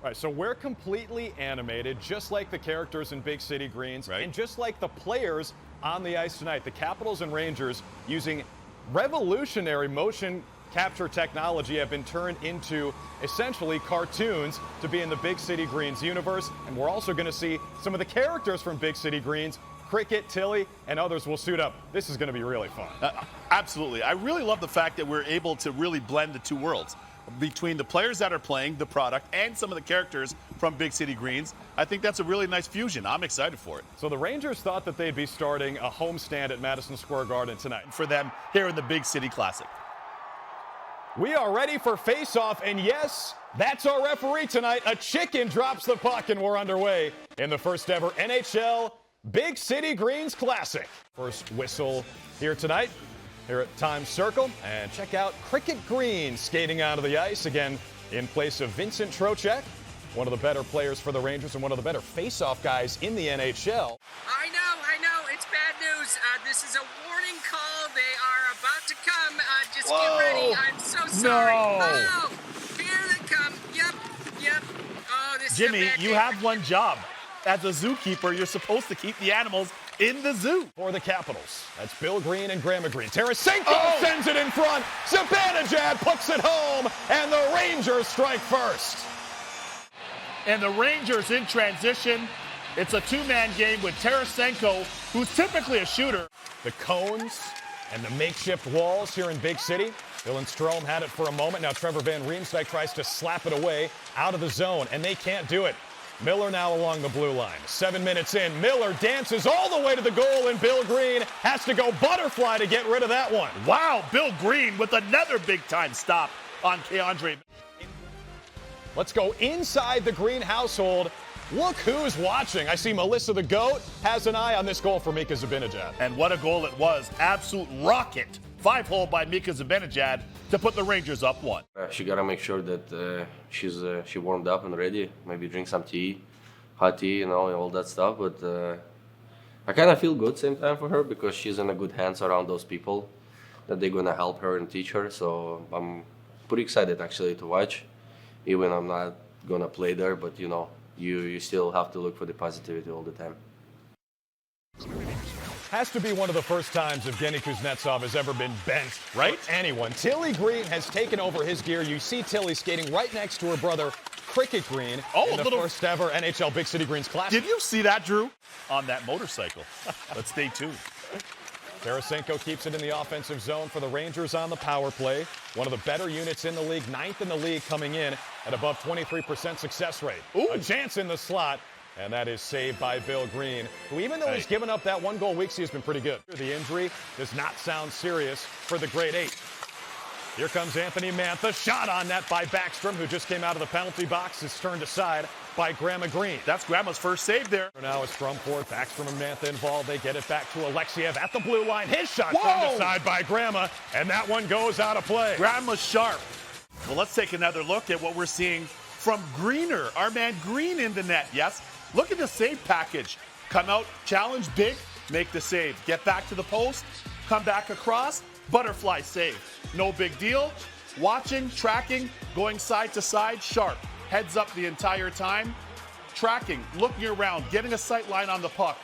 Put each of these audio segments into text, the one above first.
All right, so we're completely animated, just like the characters in Big City Greens, Right. and just like the players on the ice tonight. The Capitals and Rangers, using revolutionary motion capture technology, have been turned into essentially cartoons to be in the Big City Greens universe. And we're also going to see some of the characters from Big City Greens. Cricket, Tilly, and others will suit up. This is going to be really fun. Absolutely. I really love the fact that we're able to really blend the two worlds between the players that are playing the product and some of the characters from Big City Greens. I think that's a really nice fusion. I'm excited for it. So the Rangers thought that they'd be starting a homestand at Madison Square Garden tonight. For them here in the Big City Classic. We are ready for face-off, and yes, that's our referee tonight. A chicken drops the puck, and we're underway in the first ever NHL Big City Greens Classic. First whistle here tonight, here at Times Circle. And check out Cricket Green skating onto the ice again in place of Vincent Trocheck, one of the better players for the Rangers and one of the better face-off guys in the NHL. I know. It's bad news. This is a warning call. They are about to come. Just get ready. I'm so sorry. No. Oh, here they come. Yep. Oh, this Jimmy, is a bad you day. have one job. As a zookeeper, you're supposed to keep the animals in the zoo. For the Capitals, that's Bill Green and Grandma Green. Tarasenko sends it in front. Zibanejad puts it home, and the Rangers strike first. And the Rangers in transition. It's a two-man game with Tarasenko, who's typically a shooter. The cones and the makeshift walls here in Big City. Dylan Strome had it for a moment. Now Trevor Van Riemsdyk tries to slap it away out of the zone, and they can't do it. Miller now along the blue line. 7 minutes in, Miller dances all the way to the goal, and Bill Green has to go butterfly to get rid of that one. Wow, Bill Green with another big-time stop on Keandre. Let's go inside the Green household. Look who's watching. I see Melissa the Goat has an eye on this goal for Mika Zibanejad. And what a goal it was. Absolute rocket. 5-hole by Mika Zibanejad to put the Rangers up 1. She gotta make sure that she warmed up and ready. Maybe drink some tea, hot tea, all that stuff. But I kind of feel good same time for her because she's in a good hands around those people that they're gonna help her and teach her. So I'm pretty excited actually to watch. Even I'm not gonna play there, but you still have to look for the positivity all the time. Has to be one of the first times Evgeny Kuznetsov has ever been benched, right? Anyone. Tilly Green has taken over his gear. You see Tilly skating right next to her brother, Cricket Green, in the first ever NHL Big City Greens Classic. Did you see that, Drew? On that motorcycle. Let's stay tuned. Tarasenko keeps it in the offensive zone for the Rangers on the power play. One of the better units in the league, 9th in the league, coming in at above 23% success rate. Ooh. A chance in the slot, and that is saved by Bill Green, who even though he's given up that one goal weeks, he has been pretty good. The injury does not sound serious for the Great Eight. Here comes Anthony Mantha, shot on net by Backstrom, who just came out of the penalty box, is turned aside by Grandma Green. That's Grandma's first save there. Now a scrum forward, Backstrom and Mantha involved. They get it back to Alexiev at the blue line. His shot turned aside by Grandma, and that one goes out of play. Grandma's sharp. Well, let's take another look at what we're seeing from Greener. Our man Green in the net, yes. Look at the save package. Come out, challenge big, make the save. Get back to the post, come back across, butterfly save. No big deal. Watching, tracking, going side to side, sharp. Heads up the entire time. Tracking, looking around, getting a sight line on the puck.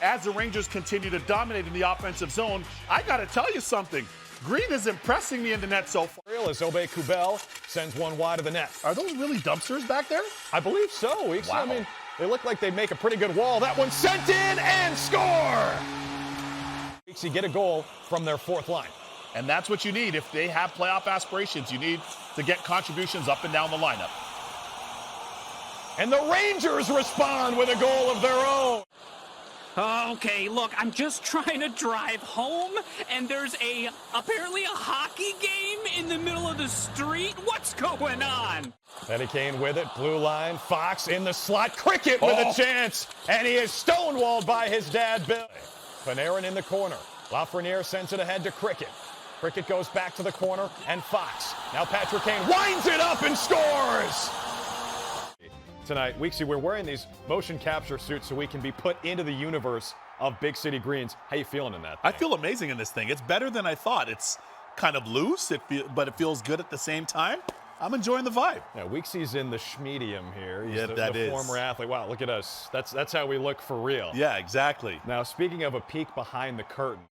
As the Rangers continue to dominate in the offensive zone, I got to tell you something. Green is impressing me in the net so far. As Obey Kubel sends one wide of the net. Are those really dumpsters back there? I believe so. Weeks. Wow. I mean, they look like they make a pretty good wall. That one sent in and score! Weeksy get a goal from their fourth line. And that's what you need. If they have playoff aspirations, you need to get contributions up and down the lineup. And the Rangers respond with a goal of their own. Okay, look, I'm just trying to drive home, and there's apparently a hockey game in the middle of the street. What's going on? Eddie Kane with it, blue line, Fox in the slot, Cricket with a chance, and he is stonewalled by his dad, Bill. Panarin in the corner. Lafreniere sends it ahead to Cricket. Cricket goes back to the corner, and Fox. Now Patrick Kane winds it up and scores! Tonight, Weeksy, we're wearing these motion capture suits so we can be put into the universe of Big City Greens. How you feeling in that thing? I feel amazing in this thing. It's better than I thought. It's kind of loose, but it feels good at the same time. I'm enjoying the vibe. Yeah, Weeksy's in the schmedium here. He's Yeah, the that is. former athlete. Wow, look at us. That's how we look for real. Yeah, exactly. Now, speaking of a peek behind the curtain.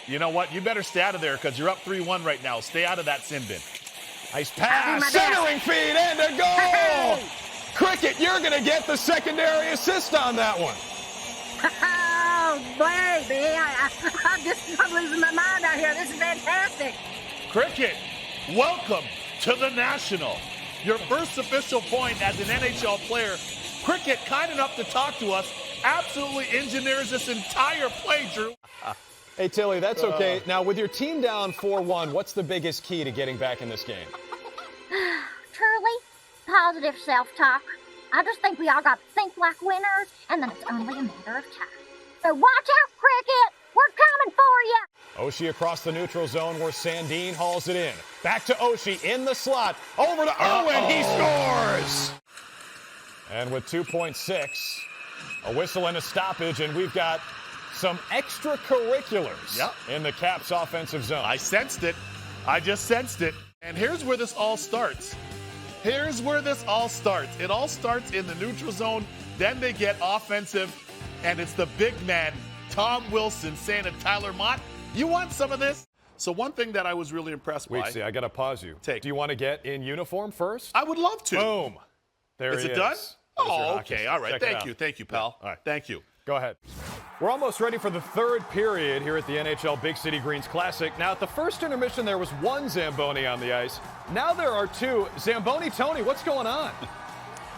You know what? You better stay out of there because you're up 3-1 right now. Stay out of that sin bin. Nice pass, centering feed, and a goal! Cricket, you're going to get the secondary assist on that one. Oh, baby. I'm losing my mind out here. This is fantastic. Cricket, welcome to the National. Your first official point as an NHL player. Cricket, kind enough to talk to us, absolutely engineers this entire play, Drew. Hey, Tilly, that's okay. Now, with your team down 4-1, what's the biggest key to getting back in this game? Truly, positive self-talk. I just think we all got to think like winners, and then it's only a matter of time. So watch out, Cricket. We're coming for you. Oshie across the neutral zone where Sandin hauls it in. Back to Oshie in the slot. Over to Irwin. He scores! And with 2.6, a whistle and a stoppage, and we've got some extracurriculars in the Caps offensive zone. I sensed it. I just sensed it. And here's where this all starts. Here's where this all starts. It all starts in the neutral zone. Then they get offensive, and it's the big man, Tom Wilson, saying to Tyler Mott, you want some of this? So one thing that I was really impressed by. Wait, see, I got to pause you. Take. Do you want to get in uniform first? I would love to. Boom. There Is he it done? is. There's your Oh, hockey. okay. All right. Check it Thank out. you. Thank you, pal. All right. Thank you. Go ahead. We're almost ready for the third period here at the NHL Big City Greens Classic. Now, at the first intermission, there was one Zamboni on the ice. Now there are two. Zamboni, Tony, what's going on?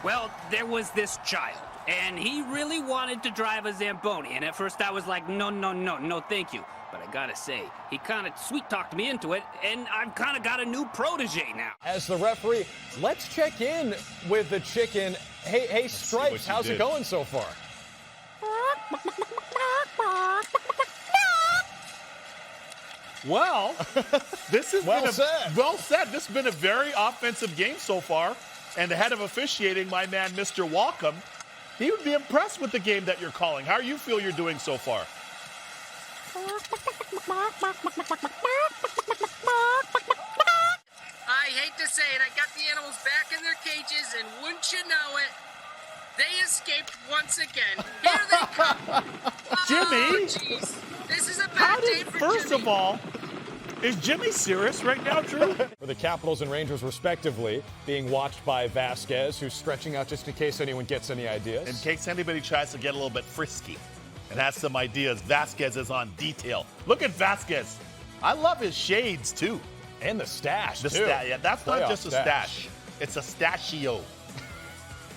Well, there was this child, and he really wanted to drive a Zamboni. And at first I was like, no, thank you. But I gotta say, he kind of sweet-talked me into it, and I've kind of got a new protege now. As the referee, let's check in with the chicken. Hey, Stripes, how's it going so far? Well, this has Well been said. Well said. This has been a very offensive game so far. And the head of officiating, my man, Mr. Walcom, he would be impressed with the game that you're calling. How do you feel you're doing so far? I hate to say it, I got the animals back in their cages, and wouldn't you know it, they escaped once again. Here they come. Jimmy? Oh, jeez. This is a How bad day did, for first Jimmy. of all, is Jimmy serious right now, Drew? For the Capitals and Rangers, respectively, being watched by Vasquez, who's stretching out just in case anyone gets any ideas. In case anybody tries to get a little bit frisky and has some ideas, Vasquez is on detail. Look at Vasquez. I love his shades, too. And the stash, too. Yeah, that's not Playoff just a stash. It's a stachio.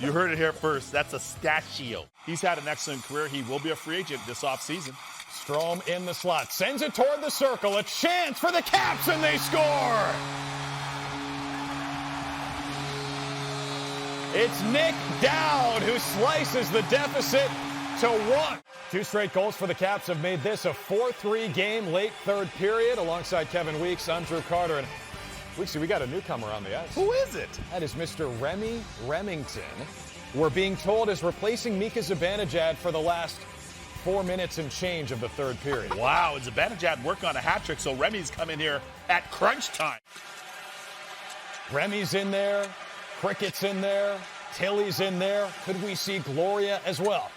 You heard it here first. That's a stachio. He's had an excellent career. He will be a free agent this offseason. Strome in the slot, sends it toward the circle. A chance for the Caps, and they score! It's Nick Dowd who slices the deficit to 1. 2 straight goals for the Caps have made this a 4-3 game late third period. Alongside Kevin Weeks, I'm Drew Carter. And Weeksy, we got a newcomer on the ice. Who is it? That is Mr. Remy Remington. We're being told is replacing Mika Zibanejad for the last 4 minutes and change of the third period. Wow, and Zibanejad working on a hat trick, so Remy's coming here at crunch time. Remy's in there, Cricket's in there, Tilly's in there. Could we see Gloria as well?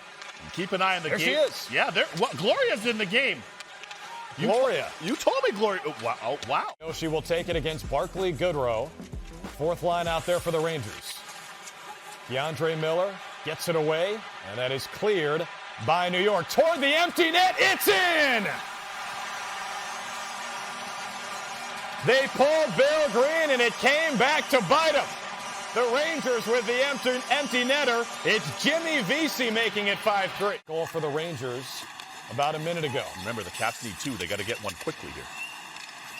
Keep an eye on the There game. she is. Yeah, Gloria's in the game. Gloria. You told me Gloria. Oh, wow. She will take it against Barclay Goodrow. Fourth line out there for the Rangers. DeAndre Miller gets it away, and that is cleared by New York. Toward the empty net, it's in! They pulled Bill Green, and it came back to bite him. The Rangers with the empty netter. It's Jimmy Vesey making it 5-3. Goal for the Rangers about a minute ago. Remember, the Caps need 2. They got to get one quickly here.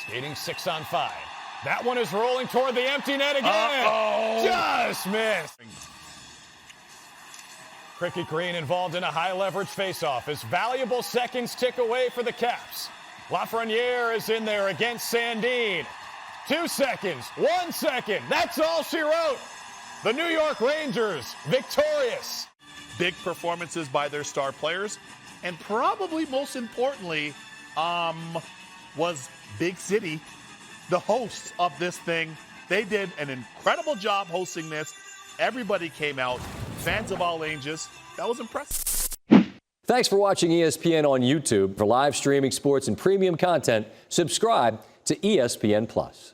Skating 6-on-5. That one is rolling toward the empty net again. Uh-oh. Just missed. Cricket Green involved in a high-leverage faceoff as valuable seconds tick away for the Caps. Lafreniere is in there against Sandin. 2 seconds, 1 second. That's all she wrote. The New York Rangers victorious. Big performances by their star players. And probably most importantly, was Big City, the hosts of this thing. they did an incredible job hosting this. Everybody came out, fans of all ages. That was impressive. Thanks for watching ESPN on YouTube. For live streaming sports and premium content, subscribe to ESPN+.